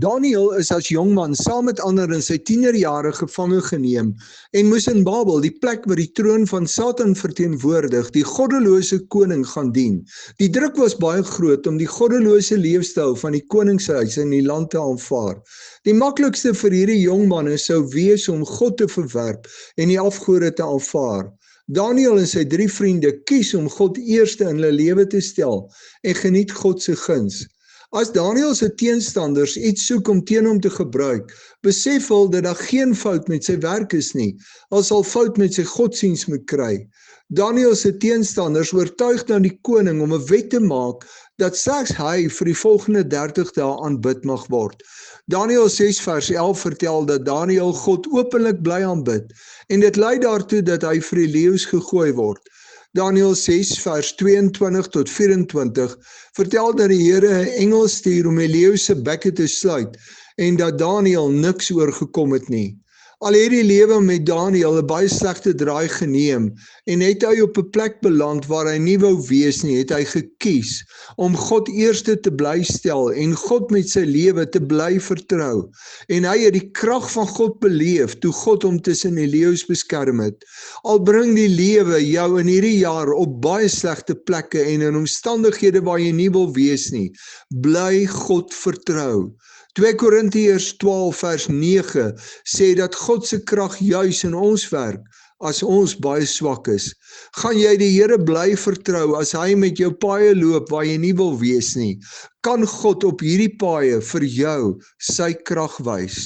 Daniel is as jongman saam met ander in sy tienerjare gevange geneem en moes in Babel, die plek waar die troon van Satan verteenwoordig, die goddelose koning gaan dien. Die druk was baie groot om die goddelose leefstyl van die koningshuis in die land te aanvaar. Die maklikste vir hierdie jongmanne sou wees om God te verwerp en die afgode te aanvaar. Daniel en sy 3 vriende kies om God eerste in hulle lewe te stel en geniet God se guns. As Daniel se teenstanders iets soek om teen hom te gebruik, besef hulle dat daar geen fout met sy werk is nie, al sal fout met sy godsdiens moet kry. Daniel se teenstanders oortuig dan die koning om 'n wet te maak dat slegs hy vir die volgende 30 dae aanbid mag word. Daniel 6 vers 11 vertel dat Daniel God openlik bly aanbid en dit lei daartoe dat hy vir die leeu's gegooi word. Daniel 6 vers 22 tot 24 vertel dat die Here 'n engel stuur om die leeu se bekke te sluit en dat Daniel niks oorgekom het nie. Al het die lewe met Daniel 'n baie slegte draai geneem en het hy op 'n plek beland waar hy nie wou wees nie, het hy gekies om God eerste te bly stel en God met sy lewe te bly vertrou. En hy het die krag van God beleef toe God hom tussen die leeu's beskerm het. Al bring die lewe jou in hierdie jaar op baie slegte plekke en in omstandighede waar jy nie wil wees nie, bly God vertrou. 2 Korintiërs 12 vers 9 sê dat God se krag juis in ons werk as ons baie swak is. Gaan jy die Here bly vertrou as hy met jou paaie loop waar jy nie wil wees nie? Kan God op hierdie paaie vir jou sy krag wys?